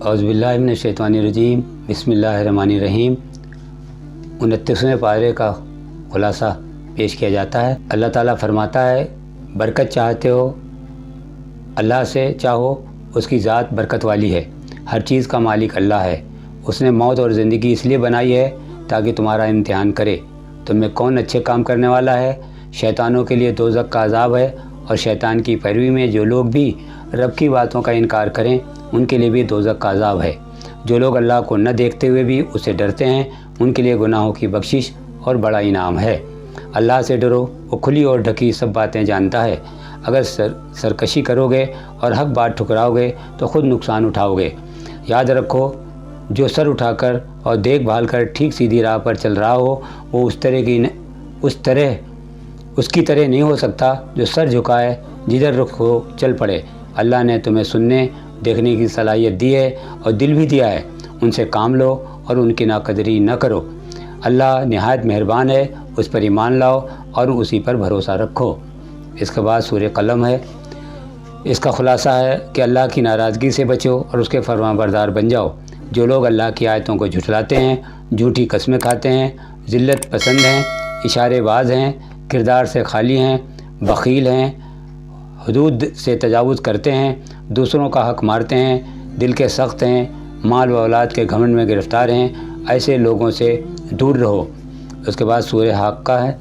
औज़ुबिल्लाहि मिनश्शैतानिर्रजीम बिस्मिल्लाहिर्रहमानिर्रहीम। 29वें पारे का खुलासा पेश किया जाता है। अल्लाह ताला फरमाता है, बरकत चाहते हो अल्लाह से चाहो, उसकी ज़ात बरकत वाली है। हर चीज़ का मालिक अल्लाह है। उसने मौत और ज़िंदगी इसलिए बनाई है ताकि तुम्हारा इम्तिहान करे। तुम में कौन अच्छे काम करने वाला है। शैतानों के लिए दोज़ख का अज़ाब है, और शैतान की पैरवी में जो लोग भी रब की बातों का इनकार करें उनके लिए भी दोज़ख का अज़ाब है। जो लोग अल्लाह को न देखते हुए भी उससे डरते हैं उनके लिए गुनाहों की बख्शिश और बड़ा इनाम है। अल्लाह से डरो, वो खुली और ढकी सब बातें जानता है। अगर सरकशी करोगे और हक बात ठुकराओगे तो ख़ुद नुकसान उठाओगे। याद रखो, जो सर उठाकर और देखभाल कर ठीक सीधी राह पर चल रहा हो वो उसकी तरह नहीं हो सकता जो सर झुकाए जिधर रुख हो चल पड़े। अल्लाह ने तुम्हें सुनने देखने की सलाहियत दी है और दिल भी दिया है। उनसे काम लो और उनकी नाकदरी न करो। अल्लाह निहायत मेहरबान है, उस पर ईमान लाओ और उसी पर भरोसा रखो। इसके बाद सूरह कलम है। इसका खुलासा है कि अल्लाह की नाराज़गी से बचो और उसके फरमाबरदार बन जाओ। जो लोग अल्लाह की आयतों को झुठलाते हैं, झूठी कस्में खाते हैं, ज़िल्लत पसंद हैं, इशारेबाज हैं, किरदार से खाली हैं, बख़ील हैं, हदूद से तजावुज़ करते हैं, दूसरों का हक़ मारते हैं, दिल के सख्त हैं, माल व औलाद के घमंड में गिरफ़्तार हैं, ऐसे लोगों से दूर रहो। उसके बाद सूरह हाक़्क़ा है।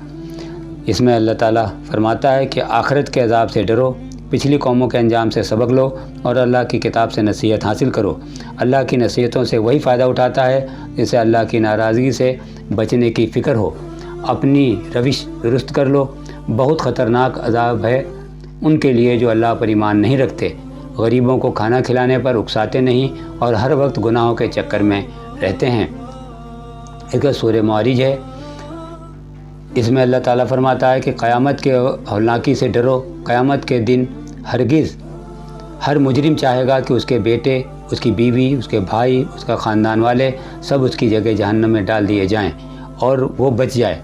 इसमें अल्लाह ताला फरमाता है कि आखिरत के अज़ाब से डरो, पिछली कौमों के अंजाम से सबक लो और अल्लाह की किताब से नसीहत हासिल करो। अल्लाह की नसीहतों से वही फ़ायदा उठाता है जिसे अल्लाह की नाराज़गी से बचने की फ़िक्र हो। अपनी रविश दुरुस्त कर लो। बहुत ख़तरनाक अज़ाब है उनके लिए जो अल्लाह पर ईमान नहीं रखते, गरीबों को खाना खिलाने पर उकसाते नहीं और हर वक्त गुनाहों के चक्कर में रहते हैं। एक सूरह मारिज है। इसमें अल्लाह ताला फरमाता है कि क़यामत के हौलनाकी से डरो। क़यामत के दिन हरगिज़ हर मुजरिम चाहेगा कि उसके बेटे, उसकी बीवी, उसके भाई, उसका ख़ानदान वाले सब उसकी जगह जहन्नम में डाल दिए जाएं और वो बच जाए।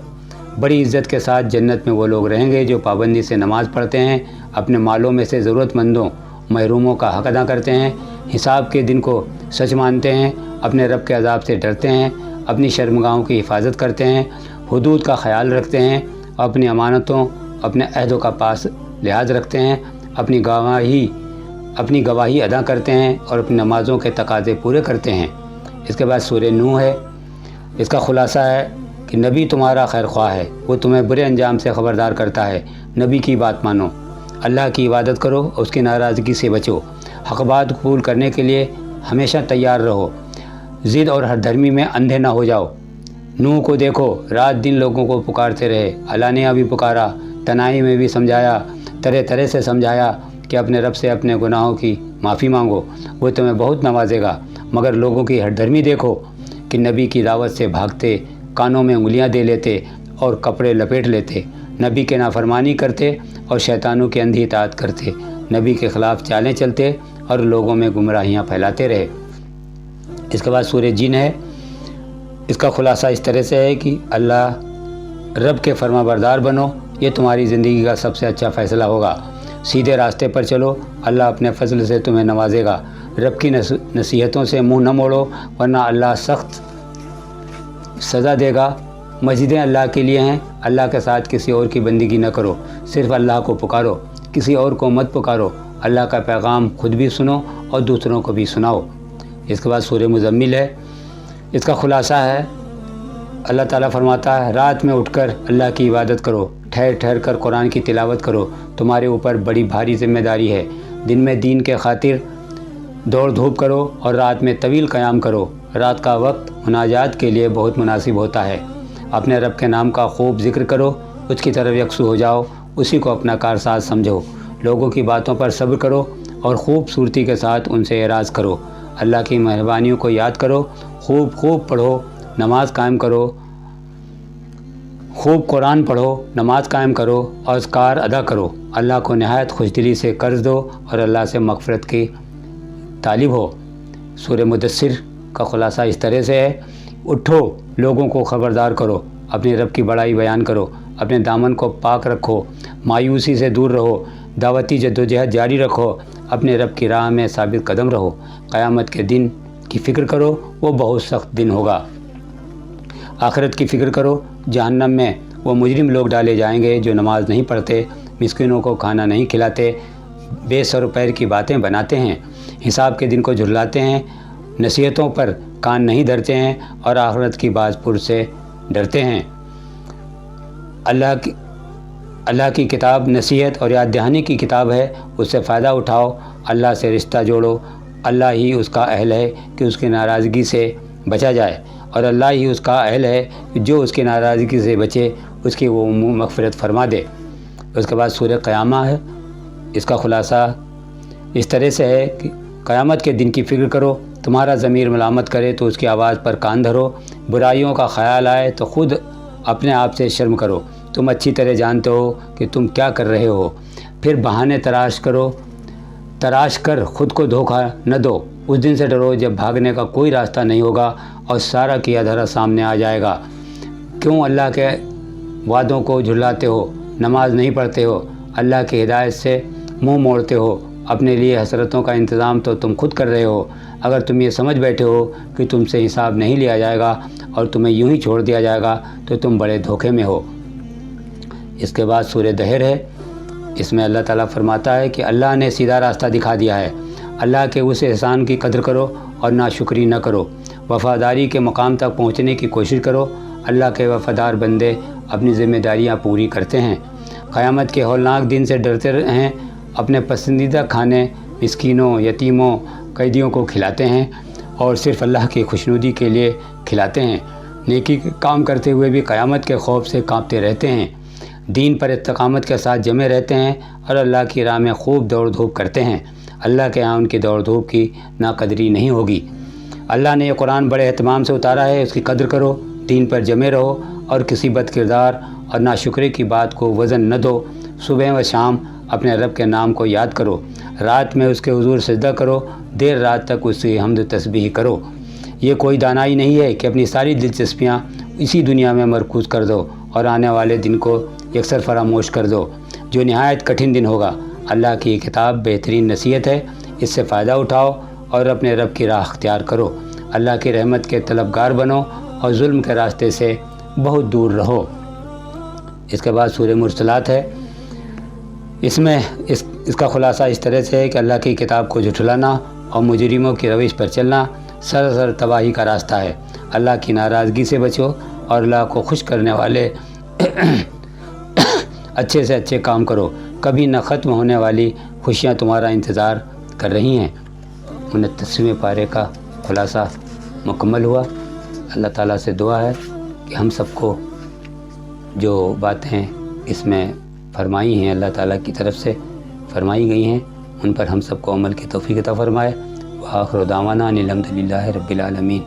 बड़ी इज़्ज़त के साथ जन्नत में वो लोग रहेंगे जो पाबंदी से नमाज़ पढ़ते हैं, अपने मालों में से ज़रूरतमंदों महरूमों का हक़ अदा करते हैं, हिसाब के दिन को सच मानते हैं, अपने रब के अज़ाब से डरते हैं, अपनी शर्मगाहों की हिफाजत करते हैं, हुदूद का ख्याल रखते हैं, अपनी अमानतों अपने अहदों का पास लिहाज रखते हैं, अपनी गवाही अदा करते हैं और अपनी नमाज़ों के तकाज़े पूरे करते हैं। इसके बाद सूरह नूह है। इसका खुलासा है कि नबी तुम्हारा खैर ख्वाह है, वो तुम्हें बुरे अंजाम से ख़बरदार करता है। नबी की बात मानो, अल्लाह की इबादत करो, उसकी नाराज़गी से बचो। हक़ बात कबूल करने के लिए हमेशा तैयार रहो। ज़िद और हरधर्मी में अंधे ना हो जाओ। नूह को देखो, रात दिन लोगों को पुकारते रहे, अलानिया भी पुकारा, तनाई में भी समझाया, तरह तरह से समझाया कि अपने रब से अपने गुनाहों की माफ़ी मांगो, वो तुम्हें बहुत नवाजेगा। मगर लोगों की हरधर्मी देखो कि नबी की दावत से भागते, कानों में उंगलियां दे लेते और कपड़े लपेट लेते, नबी के नाफरमानी करते और शैतानों की अंधी इताअत करते, नबी के ख़िलाफ़ चालें चलते और लोगों में गुमराहियाँ फैलाते रहे। इसके बाद सूरह जिन है। इसका खुलासा इस तरह से है कि अल्लाह रब के फरमाबरदार बनो, ये तुम्हारी ज़िंदगी का सबसे अच्छा फ़ैसला होगा। सीधे रास्ते पर चलो, अल्लाह अपने फजल से तुम्हें नवाजेगा। रब की नसीहतों से मुँह न मोड़ो वरना अल्लाह सख्त सज़ा देगा। मस्जिदें अल्लाह के लिए हैं, अल्लाह के साथ किसी और की बंदगी न करो, सिर्फ़ अल्लाह को पुकारो, किसी और को मत पुकारो। अल्लाह का पैगाम खुद भी सुनो और दूसरों को भी सुनाओ। इसके बाद सूरह मुज़म्मिल है। इसका खुलासा है, अल्लाह ताला फरमाता है, रात में उठकर अल्लाह की इबादत करो, ठहर ठहर कर कुरान की तिलावत करो, तुम्हारे ऊपर बड़ी भारी ज़िम्मेदारी है। दिन में दीन के खातिर दौड़ धूप करो और रात में तवील क़याम करो। रात का वक्त मुनाजात के लिए बहुत मुनासिब होता है। अपने रब के नाम का खूब ज़िक्र करो, उसकी तरफ यकसू हो जाओ, उसी को अपना कारसाज समझो। लोगों की बातों पर सब्र करो और खूबसूरती के साथ उनसे एराज़ करो। अल्लाह की मेहरबानियों को याद करो, खूब पढ़ो, नमाज कायम करो, खूब कुरान पढ़ो, नमाज कायम करो और अज़कार अदा करो। अल्लाह को नहायत खुशदिली से कर्ज़ दो और अल्लाह से मग़फ़िरत की तालिब हो। सूरह मुदस्सिर का खुलासा इस तरह से है, उठो, लोगों को ख़बरदार करो, अपने रब की बड़ाई बयान करो, अपने दामन को पाक रखो, मायूसी से दूर रहो, दावती जद्दोजहद जारी रखो, अपने रब की राह में साबित कदम रहो। क़यामत के दिन की फ़िक्र करो, वो बहुत सख्त दिन होगा। आखिरत की फ़िक्र करो, जहन्नम में वो मुजरिम लोग डाले जाएंगे जो नमाज नहीं पढ़ते, मिस्किनों को खाना नहीं खिलाते, बेसर पैर की बातें बनाते हैं, हिसाब के दिन को झुर्लाते हैं, नसीहतों पर कान नहीं धरते हैं और आखिरत की बाजपुर से डरते हैं। अल्लाह की किताब नसीहत और याद दहानी की किताब है, उससे फ़ायदा उठाओ, अल्लाह से रिश्ता जोड़ो। अल्लाह ही उसका अहल है कि उसकी नाराज़गी से बचा जाए और अल्लाह ही उसका अहल है कि जो उसकी नाराज़गी से बचे उसकी वो मग़फ़िरत फरमा दे। उसके बाद सूरह क़यामा है, इसका ख़ुलासा इस तरह से है कि क़यामत के दिन की फ़िक्र करो, तुम्हारा ज़मीर मलामत करे तो उसकी आवाज़ पर कान धरो, बुराइयों का ख़याल आए तो ख़ुद अपने आप से शर्म करो। तुम अच्छी तरह जानते हो कि तुम क्या कर रहे हो, फिर बहाने तराश कर ख़ुद को धोखा न दो। उस दिन से डरो जब भागने का कोई रास्ता नहीं होगा और सारा किया धरा सामने आ जाएगा। क्यों अल्लाह के वादों को झुलाते हो, नमाज नहीं पढ़ते हो, अल्लाह की हिदायत से मुंह मोड़ते हो, अपने लिए हसरतों का इंतज़ाम तो तुम खुद कर रहे हो। अगर तुम ये समझ बैठे हो कि तुमसे हिसाब नहीं लिया जाएगा और तुम्हें यूं ही छोड़ दिया जाएगा तो तुम बड़े धोखे में हो। इसके बाद सूरह दहर है, इसमें अल्लाह ताला फरमाता है कि अल्लाह ने सीधा रास्ता दिखा दिया है। अल्लाह के उस एहसान की कदर करो और नाशुक्री न करो। वफ़ादारी के मकाम तक पहुँचने की कोशिश करो। अल्लाह के वफ़ादार बंदे अपनी ज़िम्मेदारियाँ पूरी करते हैं। क़यामत के हौलनाक दिन से डरते हैं, अपने पसंदीदा खाने मिस्कीनों, यतीमों, कैदियों को खिलाते हैं और सिर्फ़ अल्लाह की खुशनुदी के लिए खिलाते हैं। नेकी काम करते हुए भी क़यामत के खौफ से कांपते रहते हैं। दीन पर इस्तकामत के साथ जमे रहते हैं और अल्लाह की राह में खूब दौड़ धूप करते हैं। अल्लाह के यहाँ उनकी दौड़ धूप की नाकदरी नहीं होगी। अल्लाह ने यह कुरान बड़े एहतमाम से उतारा है, उसकी कदर करो, दीन पर जमे रहो और किसी बदकिरदार और नाशुक्री की बात को वज़न न दो। सुबह व शाम अपने रब के नाम को याद करो, रात में उसके हुजूर सजदा करो, देर रात तक उसकी हम्द तस्बीह करो। ये कोई दानाई नहीं है कि अपनी सारी दिलचस्पियाँ इसी दुनिया में मरकूज़ कर दो और आने वाले दिन को यकसर फरामोश कर दो, जो नहायत कठिन दिन होगा। अल्लाह की किताब बेहतरीन नसीहत है, इससे फ़ायदा उठाओ और अपने रब की राह अख्तियार करो। अल्लाह की रहमत के तलबगार बनो और जुल्म के रास्ते से बहुत दूर रहो। इसके बाद सूरह मुरसलात है, इसका ख़ुलासा इस तरह से है कि अल्लाह की किताब को झुठलाना और मुजरिमों की रविश पर चलना सरासर तबाही का रास्ता है। अल्लाह की नाराज़गी से बचो और अल्लाह को खुश करने वाले अच्छे से अच्छे काम करो। कभी न ख़त्म होने वाली खुशियाँ तुम्हारा इंतज़ार कर रही हैं। 29वें पारे का ख़ुलासा मुकम्मल हुआ। अल्लाह ताला से दुआ है कि हम सबको जो बातें इसमें फरमाई हैं, अल्लाह ताला की तरफ से फरमाई गई हैं, उन पर हम सबको अमल की तौफ़ीक़ अता फ़रमाए। व आख़िर दावाना अनिल हम्दुलिल्लाहि रब्बिल आलमीन।